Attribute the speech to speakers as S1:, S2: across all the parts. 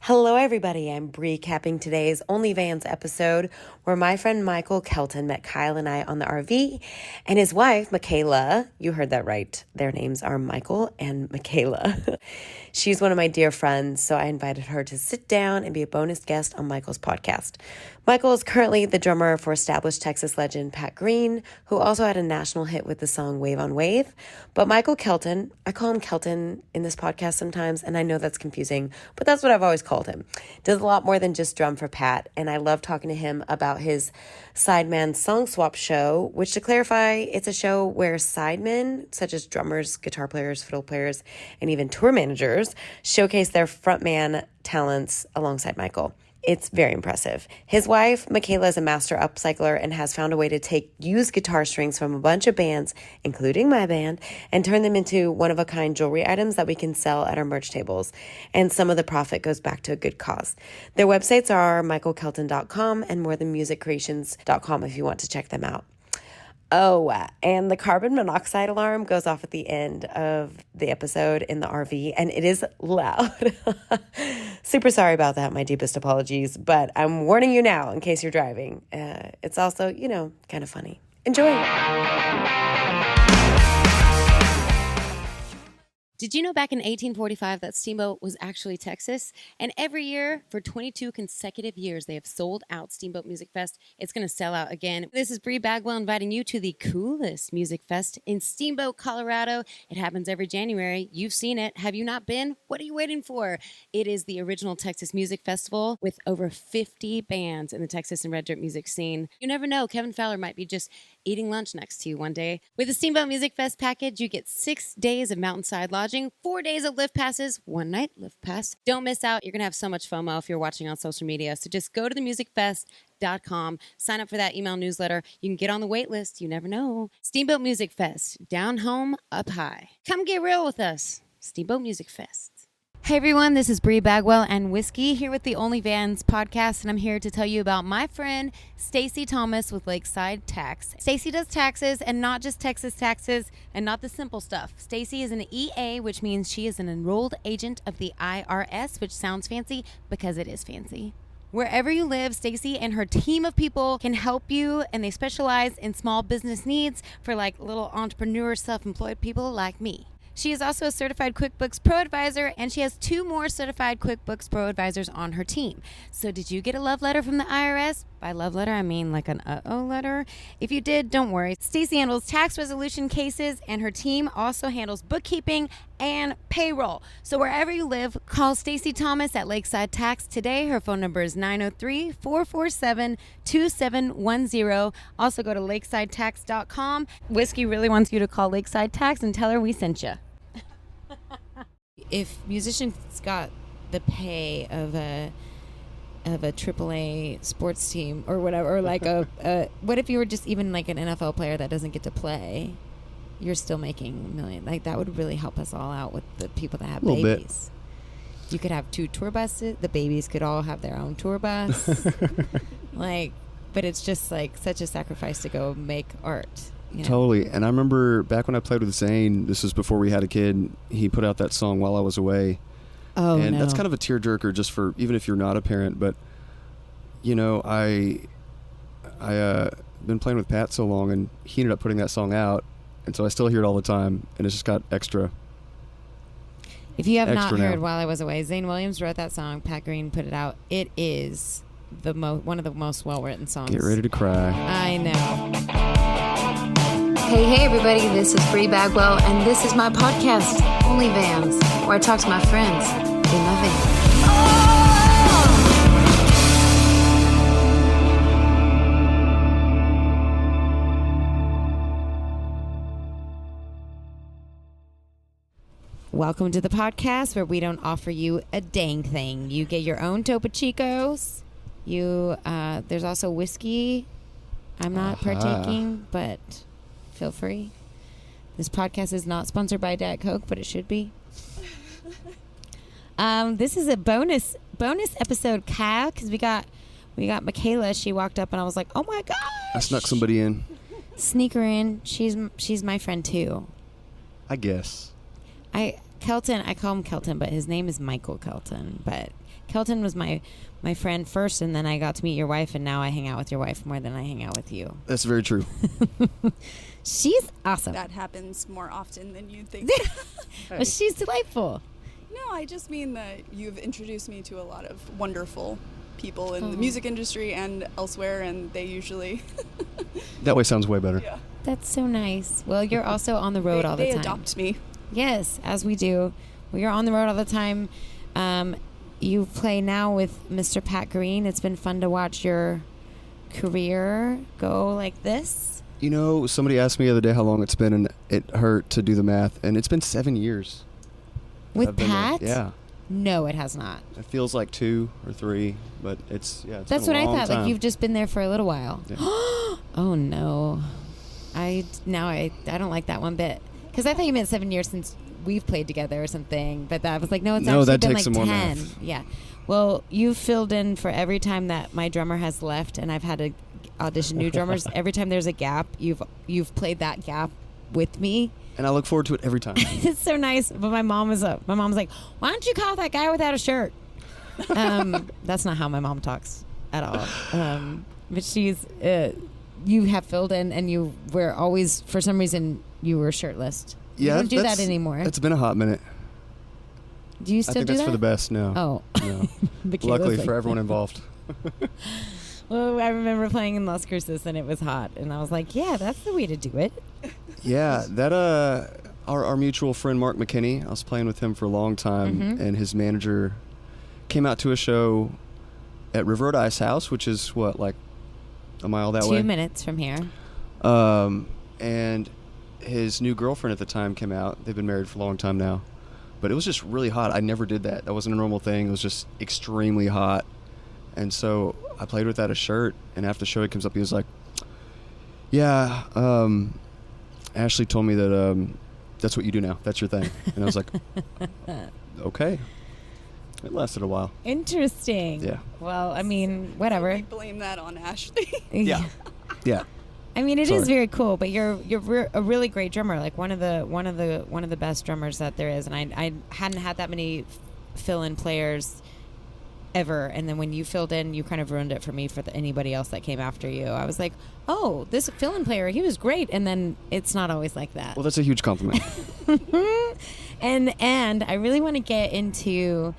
S1: Hello, everybody. I'm recapping today's OnlyVans episode where my friend Michael Kelton met Kyle and I on the RV, and his wife, MICHAELA, you heard that right. Their names are Michael and MICHAELA. She's one of my dear friends, so I invited her to sit down and be a bonus guest on Michael's podcast. Michael is currently the drummer for established Texas legend Pat Green, who also had a national hit with the song Wave on Wave. But Michael Kelton, I call him Kelton in this podcast sometimes, and I know that's confusing, but that's what I've always called him. Does a lot more than just drum for Pat, and I love talking to him about his Sideman Song Swap show, which, to clarify, it's a show where sidemen, such as drummers, guitar players, fiddle players, and even tour managers, showcase their frontman talents alongside Michael. It's very impressive. His wife, MICHAELA, is a master upcycler and has found a way to take used guitar strings from a bunch of bands, including my band, and turn them into one-of-a-kind jewelry items that we can sell at our merch tables. And some of the profit goes back to a good cause. Their websites are michaelkelton.com and morethanmusicCreations.com if you want to check them out. Oh, and the carbon monoxide alarm goes off at the end of the episode in the RV, and it is loud. Super sorry about that. My deepest apologies, but I'm warning you now in case you're driving. It's also, kind of funny. Enjoy.
S2: Did you know back in 1845 that Steamboat was actually Texas? And every year for 22 consecutive years, they have sold out Steamboat Music Fest. It's going to sell out again. This is Bree Bagwell inviting you to the coolest music fest in Steamboat, Colorado. It happens every January. You've seen it. Have you not been? What are you waiting for? It is the original Texas Music Festival with over 50 bands in the Texas and Red Dirt music scene. You never know. Kevin Fowler might be just eating lunch next to you one day. With the Steamboat Music Fest package, you get 6 days of mountainside lodging, 4 days of lift passes, 1 night lift pass. Don't miss out. You're going to have so much FOMO if you're watching on social media. So just go to themusicfest.com, sign up for that email newsletter. You can get on the wait list. You never know. Steamboat Music Fest, down home, up high. Come get real with us. Steamboat Music Fest. Hey everyone, this is Bree Bagwell and Whiskey here with the OnlyVans podcast, and I'm here to tell you about my friend Stacy Thomas with Lakeside Tax. Stacy does taxes, and not just Texas taxes, and not the simple stuff. Stacy is an EA, which means she is an enrolled agent of the IRS, which sounds fancy because it is fancy. Wherever you live, Stacy and her team of people can help you, and they specialize in small business needs for like little entrepreneur, self-employed people like me. She is also a certified QuickBooks Pro Advisor, and she has 2 more certified QuickBooks Pro Advisors on her team. So did you get a love letter from the IRS? By love letter, I mean like an uh-oh letter. If you did, don't worry. Stacy handles tax resolution cases, and her team also handles bookkeeping and payroll. So wherever you live, call Stacy Thomas at Lakeside Tax today. Her phone number is 903-447-2710. Also go to lakesidetax.com. Whiskey really wants you to call Lakeside Tax and tell her we sent you. If musicians got the pay of a AAA sports team or whatever, or like what if you were just even like an NFL player that doesn't get to play? You're still making $1 million. Like, that would really help us all out with the people that have babies. You could have 2 tour buses. The babies could all have their own tour bus. But it's just like such a sacrifice to go make art.
S3: Totally. And I remember back when I played with Zane, this was before we had a kid, he put out that song While I Was Away.
S2: Oh,
S3: and
S2: no.
S3: That's kind of a tearjerker just for, even if you're not a parent, but, I been playing with Pat so long, and he ended up putting that song out, and so I still hear it all the time, and it's just got extra.
S2: If you have not heard
S3: now.
S2: While I Was Away, Zane Williams wrote that song, Pat Green put it out. It is one of the most well-written songs.
S3: Get ready to cry.
S2: I know.
S4: Hey everybody, this is Bree Bagwell, and this is my podcast, OnlyVans, where I talk to my friends in my van.
S2: Welcome to the podcast where we don't offer you a dang thing. You get your own Topo Chicos. There's also whiskey. I'm not partaking, but feel free. This podcast is not sponsored by Diet Coke, but it should be. This is a bonus episode, Kyle, because we got MICHAELA. She walked up and I was like, oh my gosh.
S3: I snuck somebody in.
S2: Sneak her in. She's my friend too.
S3: I guess.
S2: Kelton, I call him Kelton, but his name is Michael Kelton. But Kelton was my friend first, and then I got to meet your wife, and now I hang out with your wife more than I hang out with you.
S3: That's very true.
S2: She's awesome.
S5: That happens more often than you'd think.
S2: But she's delightful.
S5: No, I just mean that you've introduced me to a lot of wonderful people in the music industry and elsewhere, and they usually...
S3: That way sounds way better.
S5: Yeah.
S2: That's so nice. Well, you're also on the road all the time.
S5: They adopt me.
S2: Yes, as we do. We are on the road all the time. You play now with Mr. Pat Green. It's been fun to watch your career go like this.
S3: You know, somebody asked me the other day how long it's been, and it hurt to do the math, and it's been 7 years.
S2: With Pat?
S3: Yeah.
S2: No, it has not.
S3: It feels like 2 or 3, but it's
S2: That's
S3: been
S2: what
S3: a
S2: I
S3: long
S2: thought.
S3: time.
S2: Like you've just been there for a little while.
S3: Yeah.
S2: Oh no, I don't like that one bit, because I thought you meant 7 years since we've played together or something. But that was like, no, it's
S3: No,
S2: actually
S3: that
S2: been
S3: takes
S2: like
S3: some more
S2: 10.
S3: math.
S2: Yeah. Well, you've filled in for every time that my drummer has left, and I've had to audition new drummers. Every time there's a gap, you've played that gap with me.
S3: And I look forward to it every time.
S2: It's so nice. But my mom was like, why don't you call that guy without a shirt? That's not how my mom talks at all. But she's, you have filled in, and you were always, for some reason, you were shirtless.
S3: Yeah,
S2: you don't do that anymore.
S3: It's been a hot minute.
S2: Do you still
S3: I think
S2: do
S3: that's
S2: that?
S3: for the best now.
S2: Oh.
S3: No.
S2: Michaela's
S3: Luckily
S2: like-
S3: for everyone involved.
S2: Well, I remember playing in Las Cruces, and it was hot. And I was like, yeah, that's the way to do it.
S3: Yeah, that our mutual friend Mark McKinney, I was playing with him for a long time, and his manager came out to a show at River Road Ice House, which is like a mile that way.
S2: 2 minutes from here.
S3: And his new girlfriend at the time came out. They've been married for a long time now. But it was just really hot. I never did that. That wasn't a normal thing. It was just extremely hot. And so I played without a shirt, and after the show he comes up, he was like, yeah, Ashley told me that that's what you do now. That's your thing. And I was like, okay. It lasted a while.
S2: Interesting.
S3: Yeah.
S2: Well, I mean, whatever.
S5: I blame that on Ashley.
S3: Yeah. Yeah.
S2: I mean, it is
S3: Sorry.
S2: very cool, but you're a really great drummer, like one of the best drummers that there is. And I hadn't had that many fill-in players ever, and then when you filled in, you kind of ruined it for me for anybody else that came after you. I was like, oh, this fill-in player, he was great, and then it's not always like that.
S3: Well, that's a huge compliment.
S2: And I really want to get into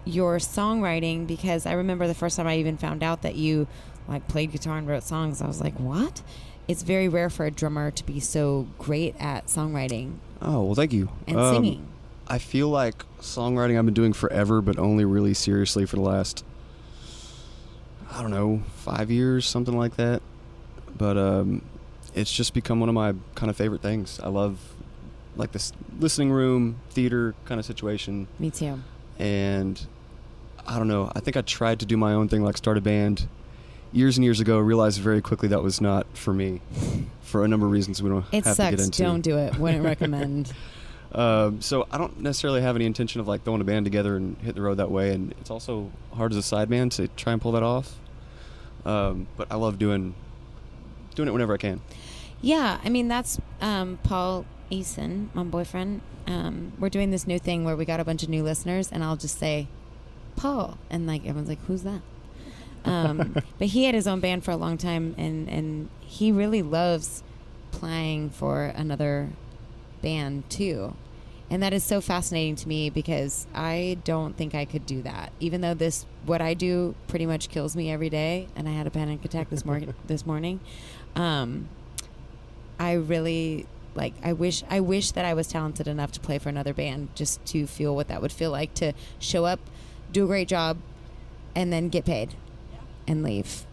S2: your songwriting, because I remember the first time I even found out that you like played guitar and wrote songs. I was like, what? It's very rare for a drummer to be so great at songwriting
S3: Oh, well, thank you.
S2: and singing.
S3: I feel like songwriting I've been doing forever, but only really seriously for the last, 5 years, something like that. But it's just become one of my kind of favorite things. I love like this listening room, theater kind of situation.
S2: Me too.
S3: And I don't know, I think I tried to do my own thing, like start a band years and years ago, realized very quickly that was not for me for a number of reasons we don't
S2: It
S3: have to get
S2: sucks.
S3: into.
S2: Don't do it. Wouldn't recommend.
S3: So I don't necessarily have any intention of like throwing a band together and hit the road that way, and it's also hard as a side band to try and pull that off. But I love doing it whenever I can.
S2: Yeah, I mean, that's Paul Eason, my boyfriend. We're doing this new thing where we got a bunch of new listeners, and I'll just say Paul, and like everyone's like, who's that? But he had his own band for a long time, and he really loves playing for another band too. And that is so fascinating to me, because I don't think I could do that. Even though what I do pretty much kills me every day, and I had a panic attack this morning. I really I wish that I was talented enough to play for another band, just to feel what that would feel like, to show up, do a great job, and then get paid and leave.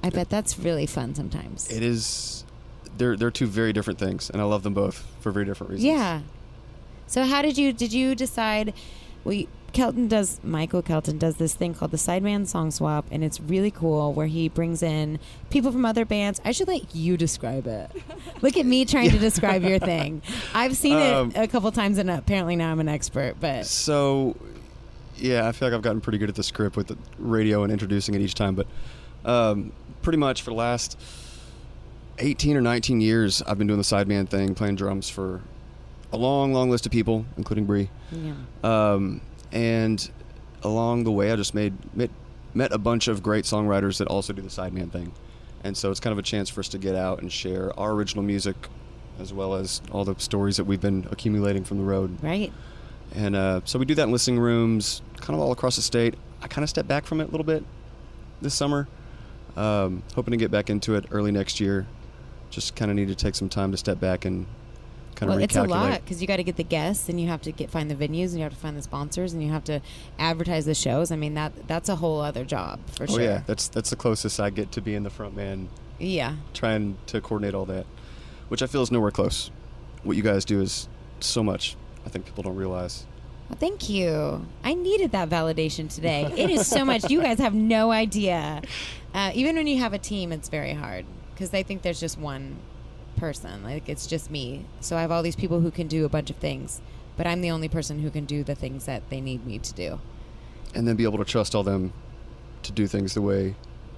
S2: I bet that's really fun sometimes.
S3: It is. They're two very different things, and I love them both for very different reasons.
S2: Yeah. So how did you decide? Well, Michael Kelton does this thing called the Sideman Song Swap, and it's really cool, where he brings in people from other bands. I should let you describe it. Look at me trying to describe your thing. I've seen it a couple times, and apparently now I'm an expert. But
S3: So, yeah, I feel like I've gotten pretty good at the script with the radio and introducing it each time. But pretty much for the last 18 or 19 years, I've been doing the sideman thing, playing drums for a long, long list of people, including Bree.
S2: yeah.
S3: And along the way, I just met a bunch of great songwriters that also do the sideman thing. And so it's kind of a chance for us to get out and share our original music as well as all the stories that we've been accumulating from the road.
S2: Right.
S3: And so we do that in listening rooms, kind of all across the state. I kind of stepped back from it a little bit this summer, hoping to get back into it early next year. Just kind of need to take some time to step back and kind of recalculate.
S2: It's a lot because you got to get the guests and you have to find the venues and you have to find the sponsors and you have to advertise the shows. I mean, that's a whole other job for sure.
S3: Oh yeah, that's the closest I get to being the front man.
S2: Yeah.
S3: Trying to coordinate all that, which I feel is nowhere close. What you guys do is so much. I think people don't realize.
S2: Well, thank you. I needed that validation today. It is so much. You guys have no idea. Even when you have a team, it's very hard because they think there's just one person. Like, it's just me. So I have all these people who can do a bunch of things, but I'm the only person who can do the things that they need me to do.
S3: And then be able to trust all them to do things the way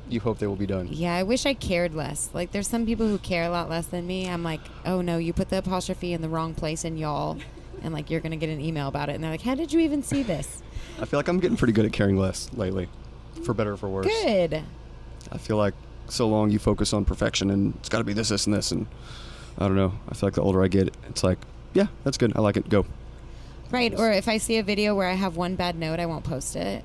S3: you hope they will be done.
S2: Yeah, I wish I cared less. Like, there's some people who care a lot less than me. I'm like, oh no, you put the apostrophe in the wrong place in y'all. And like, you're going to get an email about it. And they're like, how did you even see this?
S3: I feel like I'm getting pretty good at caring less lately, for better or for worse.
S2: Good.
S3: I feel like so long you focus on perfection and it's got to be this, and this. And I don't know. I feel like the older I get, it's like, yeah, that's good. I like it. Go.
S2: Right. Or if I see a video where I have one bad note, I won't post it.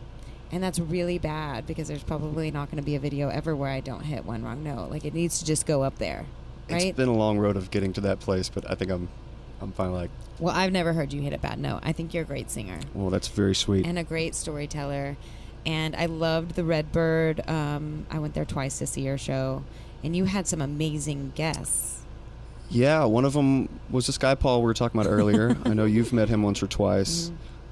S2: And that's really bad because there's probably not going to be a video ever where I don't hit one wrong note. Like, it needs to just go up there. Right?
S3: It's been a long road of getting to that place, but I think I'm finally like...
S2: Well, I've never heard you hit a bad note. I think you're a great singer.
S3: Well, that's very sweet.
S2: And a great storyteller. And I loved the Redbird. I went there twice to see your show. And you had some amazing guests.
S3: Yeah, one of them was this guy, Paul, we were talking about earlier. I know you've met him once or twice.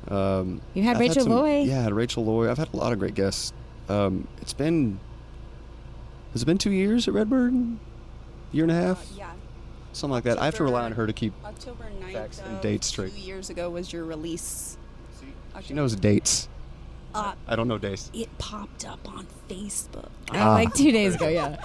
S2: You had Rachel Loy.
S3: Yeah, I had Rachel Loy. I've had a lot of great guests. Has it been 2 years at Redbird? Year and a half?
S5: Yeah.
S3: Something like that. I have to rely on her to keep
S5: October 9th
S3: facts and dates straight.
S5: 2 years ago was your release.
S3: She knows dates.
S5: Uh,
S3: I don't know dates.
S5: It popped up on Facebook.
S2: Like 2 days ago, yeah.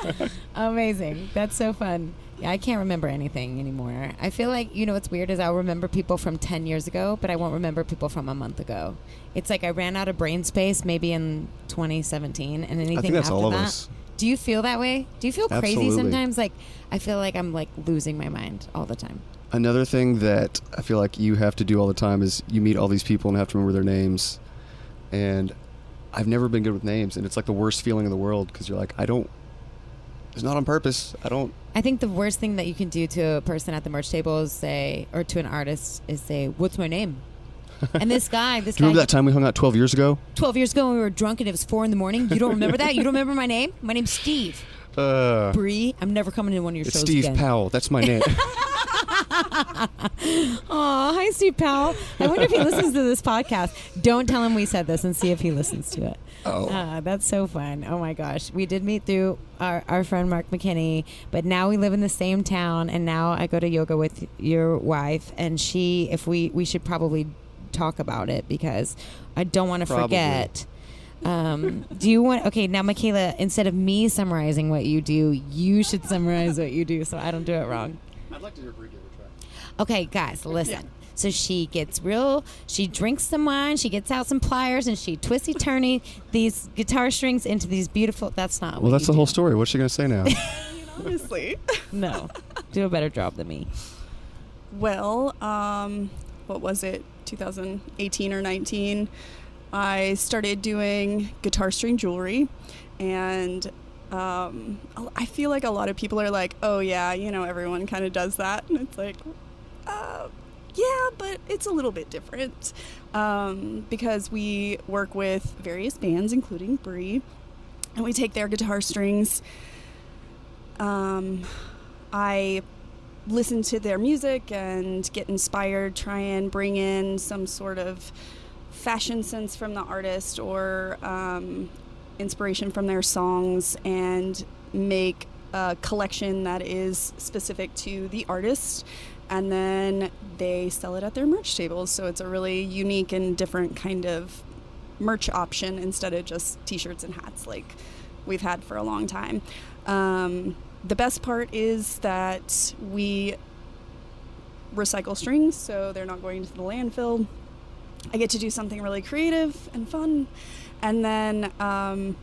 S2: Amazing. That's so fun. Yeah, I can't remember anything anymore. I feel like, you know what's weird is I'll remember people from 10 years ago, but I won't remember people from a month ago. It's like I ran out of brain space maybe in 2017, and anything
S3: I think that's
S2: after
S3: all of
S2: that.
S3: us.
S2: Do you feel that way? Do you feel crazy
S3: Absolutely.
S2: sometimes? Like, I feel like I'm like losing my mind all the time.
S3: Another thing that I feel like you have to do all the time is you meet all these people and have to remember their names. And I've never been good with names, and it's like the worst feeling in the world because you're like, it's not on purpose.
S2: I think the worst thing that you can do to a person at the merch table is say, or to an artist is say, what's my name? And this guy,
S3: Do you remember that time we hung out 12 years ago?
S2: 12 years ago when we were drunk and it was 4 a.m. You don't remember that? You don't remember my name? My name's Steve. Bree, I'm never coming to one of your
S3: It's
S2: shows
S3: Steve
S2: again.
S3: Powell. That's my name.
S2: Aw, hi, Steve Powell. I wonder if he listens to this podcast. Don't tell him we said this and see if he listens to it.
S3: Oh.
S2: That's so fun. Oh, my gosh. We did meet through our friend Mark McKinney, but now we live in the same town, and now I go to yoga with your wife, and we should probably talk about it because I don't want to forget. Do you want... Okay, now, Michaela, instead of me summarizing what you do, you should summarize what you do so I don't do it wrong.
S3: I'd like to hear Bree give it a try.
S2: Okay, guys, listen. So she drinks some wine, she gets out some pliers, and she twisty-turny these guitar strings into these beautiful... That's not
S3: Well, that's the whole story. What's she going to say now?
S5: Honestly.
S2: No. Do a better job than me.
S5: Well, what was it? 2018 or 19. I started doing guitar string jewelry, and I feel like a lot of people are like, oh yeah, everyone kind of does that, and it's like, yeah, but it's a little bit different because we work with various bands, including Bree, and we take their guitar strings. I listen to their music and get inspired, try and bring in some sort of fashion sense from the artist or inspiration from their songs, and make a collection that is specific to the artist, and then they sell it at their merch tables. So it's a really unique and different kind of merch option instead of just t-shirts and hats like we've had for a long time. The best part is that we recycle strings, so they're not going to the landfill. I get to do something really creative and fun. And then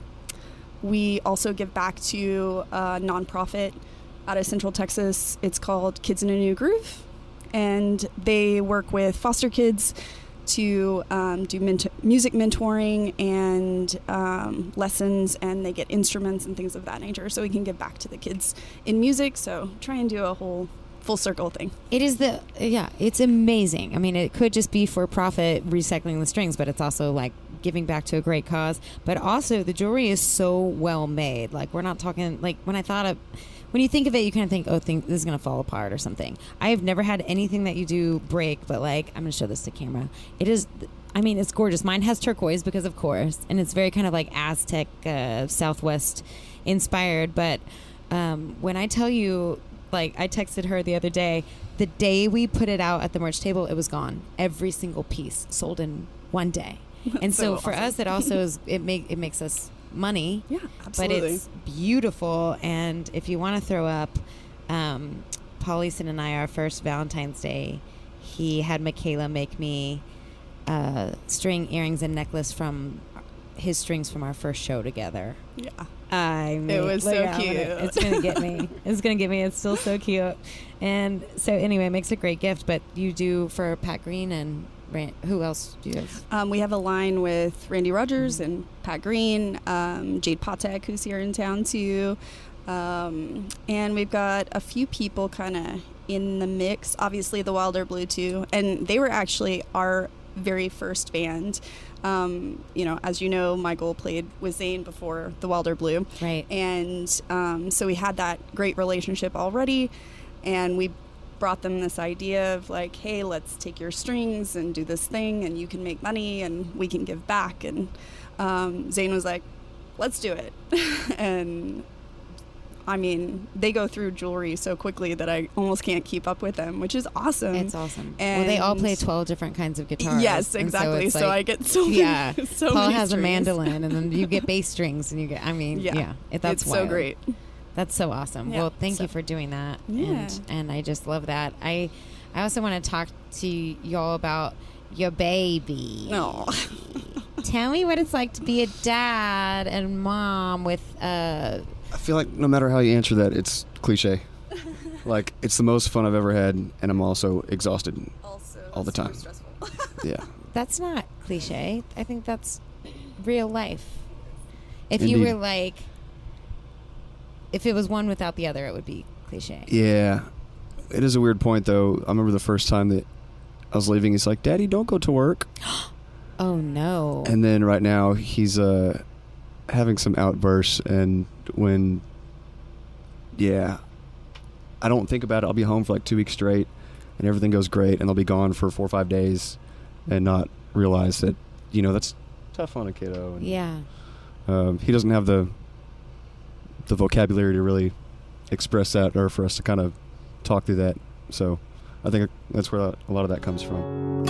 S5: we also give back to a nonprofit out of Central Texas. It's called Kids in a New Groove. And they work with foster kids to do music mentoring and lessons, and they get instruments and things of that nature. So we can give back to the kids in music. So try and do a whole full circle thing.
S2: It is it's amazing. I mean, it could just be for profit recycling the strings, but it's also like giving back to a great cause. But also the jewelry is so well made. Like, we're not talking, like, when you think of it, you kind of think, oh, this is going to fall apart or something. I have never had anything that you do break, but like, I'm going to show this to camera. It is, I mean, it's gorgeous. Mine has turquoise because of course, and it's very kind of like Aztec, Southwest inspired. But when I tell you, like, I texted her the other day, the day we put it out at the merch table, it was gone. Every single piece sold in one day. And so for us, it also is, it makes us money.
S5: Yeah, absolutely.
S2: But it's beautiful. And if you want to throw up, Paulison and I, our first Valentine's Day, he had Michaela make me string earrings and necklace from his strings from our first show together.
S5: Yeah.
S2: It
S5: was so cute.
S2: It's going to get me. It's going to get me. It's still so cute. And so anyway, it makes a great gift. But you do for Pat Green and who else do you have?
S5: We have a line with Randy Rogers and Pat Green, Jade Patek, who's here in town too. And we've got a few people kind of in the mix. Obviously the Wilder Blue too. And they were actually our very first band. As you know, Michael played with Zane before the Wilder Blue.
S2: Right.
S5: And so we had that great relationship already. And we brought them this idea of like, hey, let's take your strings and do this thing, and you can make money and we can give back. And Zane was like, let's do it. And I mean, they go through jewelry so quickly that I almost can't keep up with them, which is awesome.
S2: It's awesome.
S5: And
S2: well, they all play 12 different kinds of guitars.
S5: Yes, exactly. So I get so many.
S2: Yeah.
S5: So
S2: Paul
S5: many
S2: has
S5: strings.
S2: a mandolin, and then you get bass strings, and you get. I mean, that's
S5: it's so
S2: wild.
S5: great.
S2: That's so awesome.
S5: Yeah,
S2: well, thank you for doing that.
S5: Yeah.
S2: And I just love that. I also want to talk to y'all about your baby.
S5: No.
S2: Tell me what it's like to be a dad and mom with
S3: I feel like no matter how you answer that, it's cliche. Like, it's the most fun I've ever had, and I'm also exhausted all the time.
S5: Stressful.
S3: Yeah.
S2: That's not cliche. I think that's real life. If
S3: Indeed.
S2: you were like, if it was one without the other, it would be cliche.
S3: Yeah. It is a weird point, though. I remember the first time that I was leaving, he's like, Daddy, don't go to work.
S2: Oh, no.
S3: And then right now, he's having some outbursts, and when, I don't think about it. I'll be home for like 2 weeks straight, and everything goes great, and they'll be gone for 4 or 5 days and not realize that, that's tough on a kiddo. And,
S2: yeah.
S3: he doesn't have the vocabulary to really express that, or for us to kind of talk through that. So I think that's where a lot of that comes from.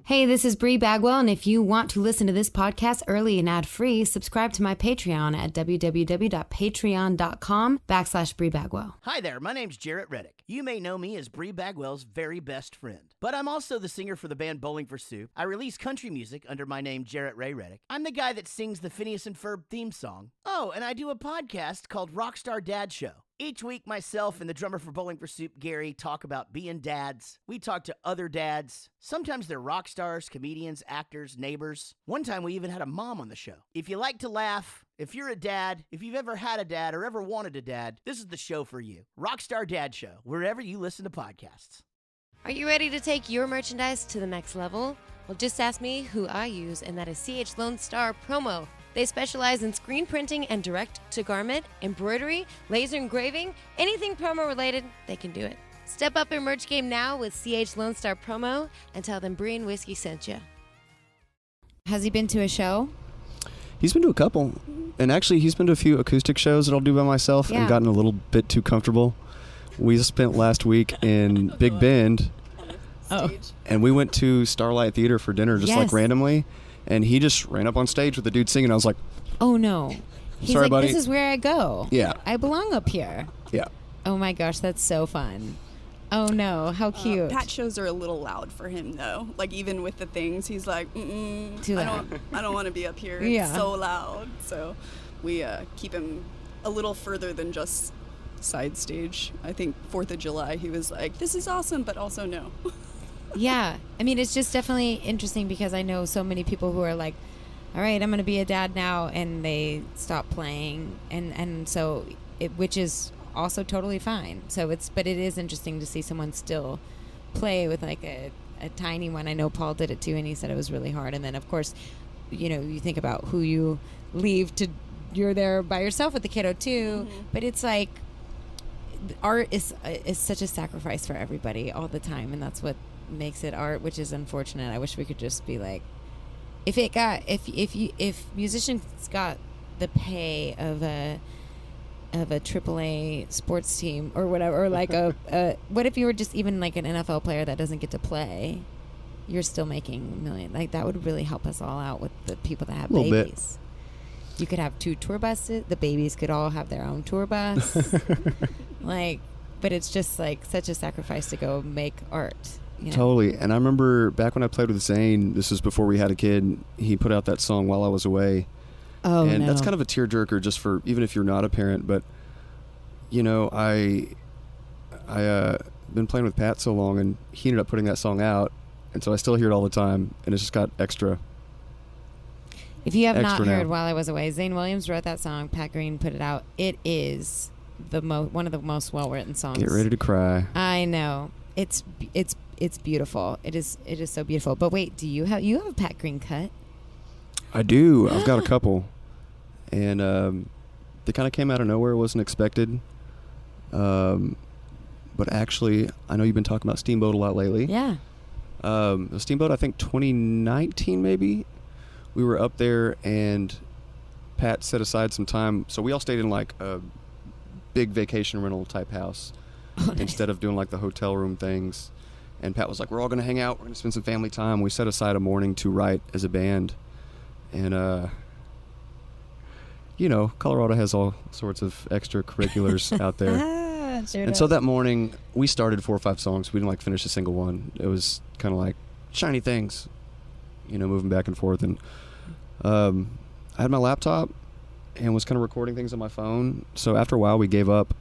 S4: Hey, this is Bree Bagwell, and if you want to listen to this podcast early and ad-free, subscribe to my Patreon at www.patreon.com/Bree Bagwell.
S6: Hi there, my name's Jarrett Reddick. You may know me as Bree Bagwell's very best friend. But I'm also the singer for the band Bowling for Soup. I release country music under my name, Jarrett Ray Reddick. I'm the guy that sings the Phineas and Ferb theme song. Oh, and I do a podcast called Rockstar Dad Show. Each week, myself and the drummer for Bowling for Soup, Gary, talk about being dads. We talk to other dads. Sometimes they're rock stars, comedians, actors, neighbors. One time, we even had a mom on the show. If you like to laugh, if you're a dad, if you've ever had a dad or ever wanted a dad, this is the show for you. Rockstar Dad Show, wherever you listen to podcasts.
S2: Are you ready to take your merchandise to the next level? Well, just ask me who I use, and that is CH Lone Star Promo. They specialize in screen printing and direct-to-garment, embroidery, laser engraving, anything promo related, they can do it. Step up your merch game now with CH Lone Star Promo and tell them Bree and Whiskey sent you. Has he been to a show?
S3: He's been to a couple. And actually, he's been to a few acoustic shows that I'll do by myself and gotten a little bit too comfortable. We spent last week in Big Bend, and we went to Starlight Theater for dinner just like randomly. And he just ran up on stage with the dude singing. I was like,
S2: oh, no. He's
S3: sorry,
S2: like,
S3: buddy.
S2: This is where I go.
S3: Yeah.
S2: I belong up here.
S3: Yeah.
S4: Oh my gosh, that's so fun. Oh no, how cute.
S5: Pat shows are a little loud for him though. Like even with the things, he's like,
S4: Too loud.
S5: I don't want to be up here.
S4: Yeah.
S5: It's so loud. So we keep him a little further than just side stage. I think 4th of July, he was like, this is awesome, but also no.
S4: Yeah. I mean, it's just definitely interesting because I know so many people who are like, all right, I'm going to be a dad now, and they stop playing. And so, which is also totally fine. But it is interesting to see someone still play with like a tiny one. I know Paul did it too, and he said it was really hard. And then, of course, you think about who you leave you're there by yourself with the kiddo too.
S5: Mm-hmm.
S4: But it's like, art is such a sacrifice for everybody all the time, and that's what makes it art, which is unfortunate. I wish we could just be like, if musicians got the pay of a AAA sports team or whatever, or like what if you were just even like an NFL player that doesn't get to play, you're still making $1 million. Like that would really help us all out with the people that have babies. You could have 2 tour buses. The babies could all have their own tour bus. But it's just like such a sacrifice to go make art.
S3: Totally. And I remember back when I played with Zane, this was before we had a kid, he put out that song While I Was Away.
S4: Oh,
S3: and
S4: no.
S3: that's kind of a tearjerker just for, even if you're not a parent, but I been playing with Pat so long, and he ended up putting that song out, and so I still hear it all the time, and it's just got extra.
S4: If you have not
S3: now.
S4: heard While I Was Away, Zane Williams wrote that song. Pat Green put it out. It is one of the most well-written songs.
S3: Get ready to cry.
S4: I know. It's beautiful. It is so beautiful. But wait, do you have a Pat Green cut?
S3: I do. I've got a couple, and they kind of came out of nowhere. It wasn't expected. But actually, I know you've been talking about Steamboat a lot lately.
S4: Yeah.
S3: The Steamboat, I think 2019 maybe. We were up there, and Pat set aside some time. So we all stayed in like a big vacation rental type house instead of doing like the hotel room things. And Pat was like, we're all going to hang out. We're going to spend some family time. We set aside a morning to write as a band. And, Colorado has all sorts of extracurriculars out there. And so that morning, we started 4 or 5 songs. We didn't finish a single one. It was kind of like shiny things, moving back and forth. And I had my laptop and was kind of recording things on my phone. So after a while, we gave up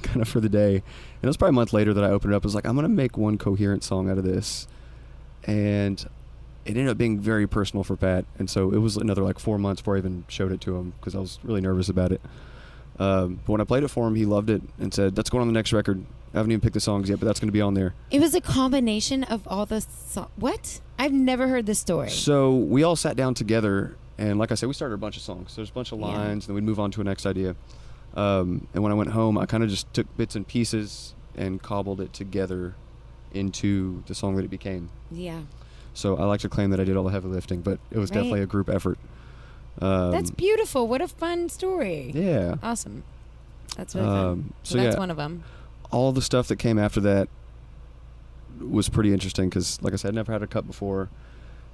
S3: kind of for the day. And it was probably a month later that I opened it up. I was like, I'm going to make one coherent song out of this. And it ended up being very personal for Pat. And so it was another 4 months before I even showed it to him because I was really nervous about it. But when I played it for him, he loved it and said, that's going on the next record. I haven't even picked the songs yet, but that's going to be on there.
S4: It was a combination of all the What? I've never heard this story.
S3: So we all sat down together, and like I said, we started a bunch of songs. There's a bunch of lines, and then we'd move on to a next idea. And when I went home, I kind of just took bits and pieces and cobbled it together into the song that it became.
S4: Yeah.
S3: So I like to claim that I did all the heavy lifting, but it was definitely a group effort.
S4: That's beautiful. What a fun story.
S3: Yeah.
S4: Awesome. That's really fun. So that's one of them.
S3: All the stuff that came after that was pretty interesting because, like I said, I'd never had a cut before.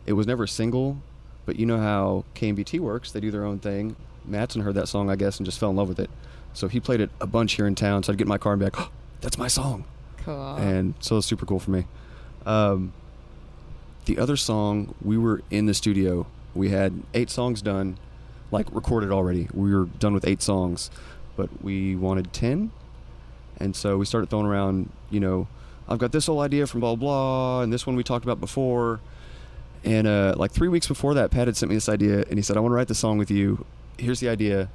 S3: It was never a single, but you know how KMBT works. They do their own thing. Mattson heard that song, I guess, and just fell in love with it. So he played it a bunch here in town, so I'd get in my car and be like, oh, that's my song.
S4: Cool.
S3: And so it was super cool for me. The other song, we were in the studio. We had 8 songs done, recorded already. We were done with 8 songs, but we wanted 10. And so we started throwing around, I've got this whole idea from blah, blah, and this one we talked about before. And 3 weeks before that, Pat had sent me this idea, and he said, I want to write this song with you. Here's the idea.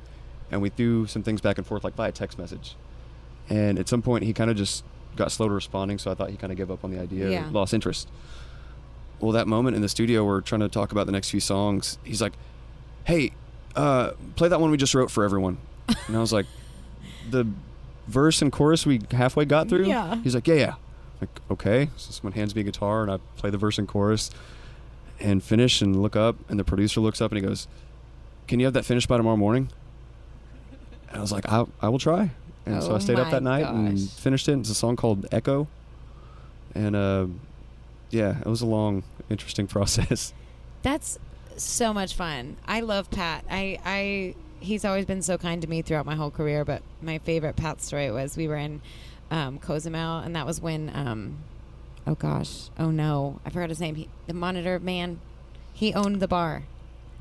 S3: And we threw some things back and forth, via text message. And at some point, he kind of just got slow to responding, so I thought he kind of gave up on the idea, lost interest. Well, that moment in the studio, we're trying to talk about the next few songs. He's like, hey, play that one we just wrote for everyone. And I was like, the verse and chorus we halfway got through?
S4: Yeah.
S3: He's like, yeah. Okay. So someone hands me a guitar, and I play the verse and chorus and finish and look up, and the producer looks up and he goes, can you have that finished by tomorrow morning? And I was like, I will try. And so I stayed up that night and finished it. It's a song called Echo. And it was a long, interesting process.
S4: That's so much fun. I love Pat. he's always been so kind to me throughout my whole career. But my favorite Pat story was we were in Cozumel, and that was when oh no, I forgot his name. The Monitor man, he owned the bar.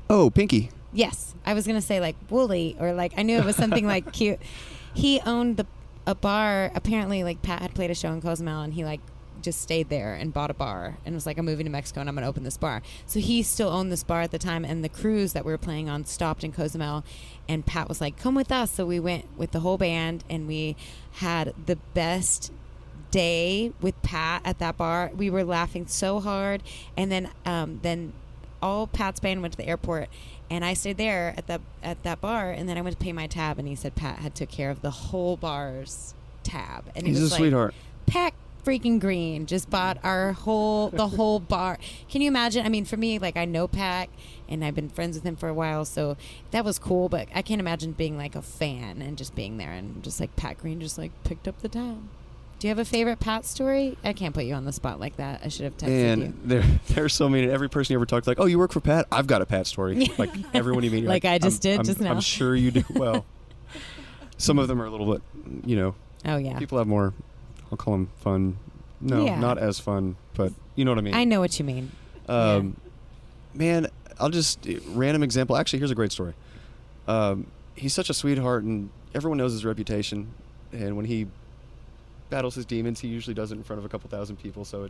S3: Oh, Pinky.
S4: Yes, I was gonna say like Wooly, or like I knew it was something like cute. He owned a bar. Apparently, like Pat had played a show in Cozumel, and he like just stayed there and bought a bar and was like, I'm moving to Mexico and I'm going to open this bar. So he still owned this bar at the time, and the cruise that we were playing on stopped in Cozumel, and Pat was like, come with us. So we went with the whole band, and we had the best day with Pat at that bar. We were laughing so hard, and then all Pat's band went to the airport, and I stayed there at that bar, and then I went to pay my tab, and he said Pat had took care of the whole bar's tab, and
S3: He's
S4: it was
S3: a sweetheart.
S4: Pat freaking Green just bought the whole bar. Can you imagine? I mean, for me, like, I know Pat and I've been friends with him for a while, so that was cool, but I can't imagine being like a fan and just being there and just like Pat Green just like picked up the tab. Do you have a favorite Pat story? I can't put you on the spot like that. I should have texted you.
S3: And there's so many. Every person you ever talk to, like, oh, you work for Pat? I've got a Pat story. Like everyone you meet,
S4: like I just did just now.
S3: I'm sure you do. Well, some of them are a little bit,
S4: Oh yeah.
S3: people have more, I'll call them fun. No,
S4: Yeah.
S3: not as fun, but you know what I mean.
S4: I know what you mean.
S3: Man, I'll just, random example. Actually, here's a great story. He's such a sweetheart, and everyone knows his reputation. And when he battles his demons, he usually does it in front of a couple thousand people, so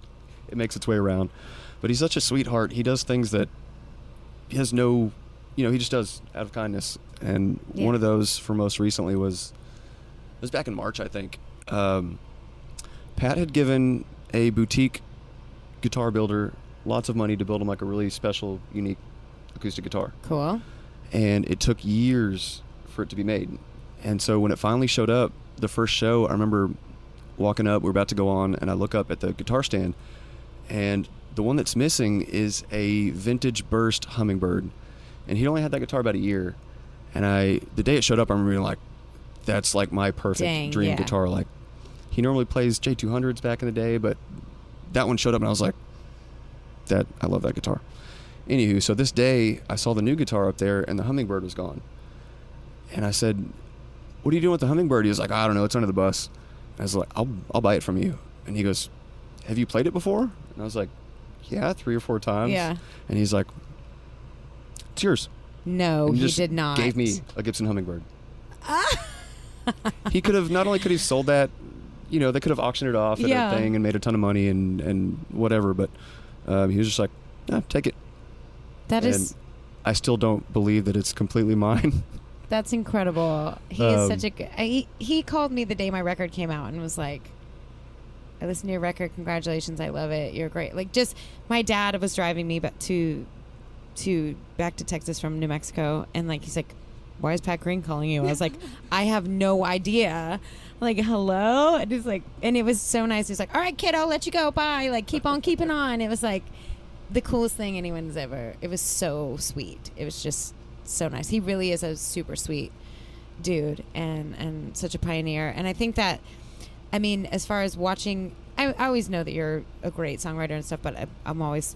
S3: it makes its way around. But he's such a sweetheart. He does things that he has no, he just does out of kindness. And one of those for most recently was back in March, I think. Pat had given a boutique guitar builder lots of money to build him like a really special, unique acoustic guitar.
S4: Cool.
S3: And it took years for it to be made. And so when it finally showed up, the first show, I remember walking up, we're about to go on, and I look up at the guitar stand, and the one that's missing is a vintage burst Hummingbird. And he'd only had that guitar about a year. And the day it showed up, I remember being like, that's like my perfect dream guitar. Like, he normally plays J200s back in the day, but that one showed up, and I was like, I love that guitar. Anywho, so this day, I saw the new guitar up there, and the Hummingbird was gone. And I said, what are you doing with the Hummingbird? He was like, I don't know, it's under the bus. I was like, I'll buy it from you. And he goes, have you played it before? And I was like, yeah, 3 or 4 times.
S4: Yeah.
S3: And he's like, it's yours.
S4: No,
S3: and
S4: he did not.
S3: Gave me a Gibson Hummingbird. He could have, not only could he have sold that, they could have auctioned it off at a thing and made a ton of money and whatever, but he was just like, take it. I still don't believe that it's completely mine.
S4: That's incredible. He is such a he called me the day my record came out and was like, I listened to your record, congratulations, I love it, you're great. Like, just, my dad was driving me back to Texas from New Mexico, and like, he's like, why is Pat Green calling you? I was like, I have no idea. Like, hello? And he's like, and it was so nice. He's like, all right, kid, I'll let you go, bye. Like, keep on keeping on. It was like the coolest thing anyone's ever. It was so sweet. It was just so nice. He really is a super sweet dude and such a pioneer. And I think that, I mean, as far as watching, I always know that you're a great songwriter and stuff, but I'm always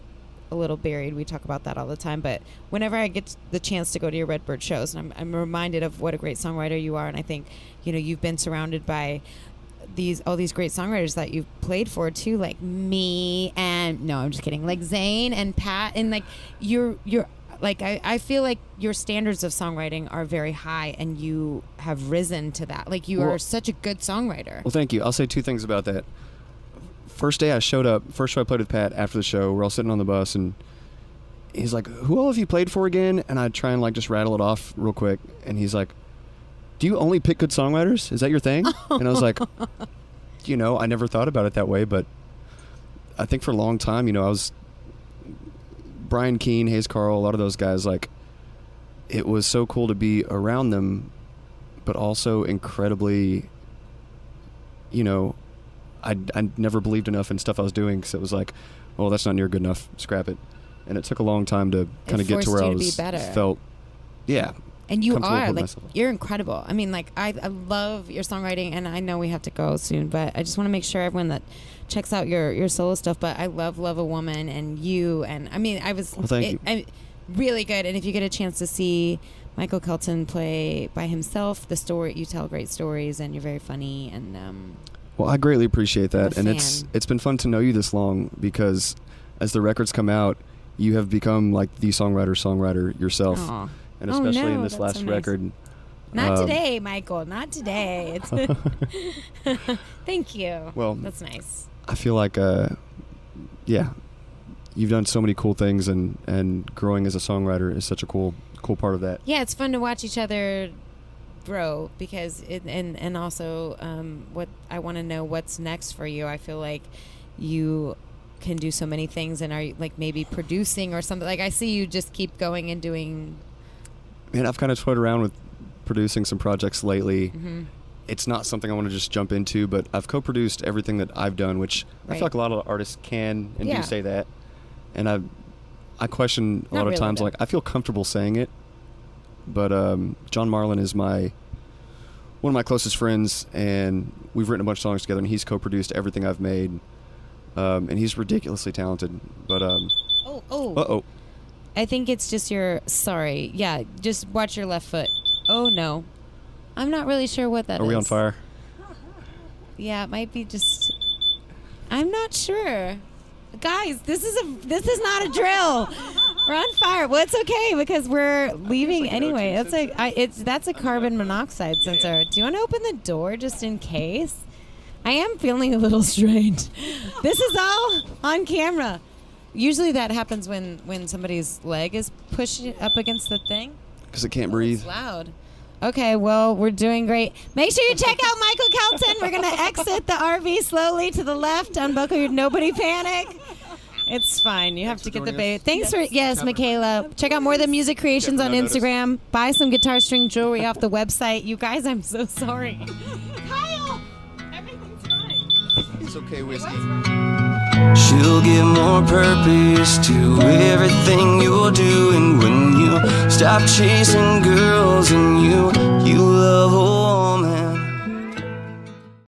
S4: a little buried. We talk about that all the time. But whenever I get the chance to go to your Redbird shows, and I'm reminded of what a great songwriter you are. And I think, you've been surrounded by all these great songwriters that you've played for too, like me and, no, I'm just kidding, like Zane and Pat, and like you're like, I feel like your standards of songwriting are very high, and you have risen to that. Like, you are such a good songwriter.
S3: Well, thank you. I'll say 2 things about that. First day I showed up, first show I played with Pat after the show, we're all sitting on the bus, and he's like, who all have you played for again? And I try and like just rattle it off real quick, and he's like, do you only pick good songwriters? Is that your thing? And I was like, I never thought about it that way, but I think for a long time, I was Brian Keane, Hayes Carl, a lot of those guys, like, it was so cool to be around them, but also incredibly, I never believed enough in stuff I was doing, because it was like, oh, that's not near good enough, scrap it. And it took a long time to kind of get to where I was felt,
S4: and you are like,
S3: myself.
S4: You're incredible. I mean, like, I love your songwriting, and I know we have to go soon, but I just want to make sure everyone that checks out your solo stuff. But I love a Woman and you, and I mean,
S3: Well, thank you.
S4: really good. And if you get a chance to see Michael Kelton play by himself, you tell great stories, and you're very funny. And
S3: well, I greatly appreciate that,
S4: I'm a
S3: and
S4: fan.
S3: it's been fun to know you this long, because as the records come out, you have become like the songwriter yourself,
S4: Aw.
S3: and
S4: Oh,
S3: especially
S4: no,
S3: in this
S4: that's
S3: last
S4: so nice.
S3: record.
S4: Not today, Michael. Not today. Thank you.
S3: Well,
S4: that's nice.
S3: I feel like, yeah, you've done so many cool things, and growing as a songwriter is such a cool part of that.
S4: Yeah, it's fun to watch each other grow, because and also what I want to know what's next for you. I feel like you can do so many things, and are you, like, maybe producing or something? Like, I see you just keep going and doing.
S3: Man, I've kind of toyed around with producing some projects lately.
S4: Mm-hmm.
S3: It's not something I want to just jump into, but I've co-produced everything that I've done, which I
S4: Right.
S3: feel like a lot of artists can and
S4: Yeah.
S3: do say that. And I question a
S4: Not
S3: lot of
S4: really,
S3: times,
S4: though.
S3: like, I feel comfortable saying it, but John Marlin is one of my closest friends, and we've written a bunch of songs together, and he's co-produced everything I've made, and he's ridiculously talented. But uh-oh.
S4: I think it's just sorry. Yeah, just watch your left foot. Oh no, I'm not really sure what that is.
S3: Are we on fire?
S4: Yeah, it might be just. I'm not sure. Guys, this is not a drill. We're on fire. Well, it's okay, because we're leaving
S3: like an
S4: anyway.
S3: O2
S4: That's a carbon monoxide sensor. Do you want to open the door just in case? I am feeling a little strange. This is all on camera. Usually that happens when somebody's leg is pushed up against the thing.
S3: Because it can't breathe.
S4: It's loud. Okay, well, we're doing great. Make sure you check out Michael Kelton. We're going to exit the RV slowly to the left. Unbuckle your nobody panic. It's fine. You have to get the bait. Thanks for, Michaela. Check out more of the music creations on Instagram. Buy some guitar string jewelry off the website. You guys, I'm so sorry. Kyle, everything's fine.
S3: It's okay, Whiskey.
S7: She'll give more purpose to everything you're doing when you stop chasing girls and you love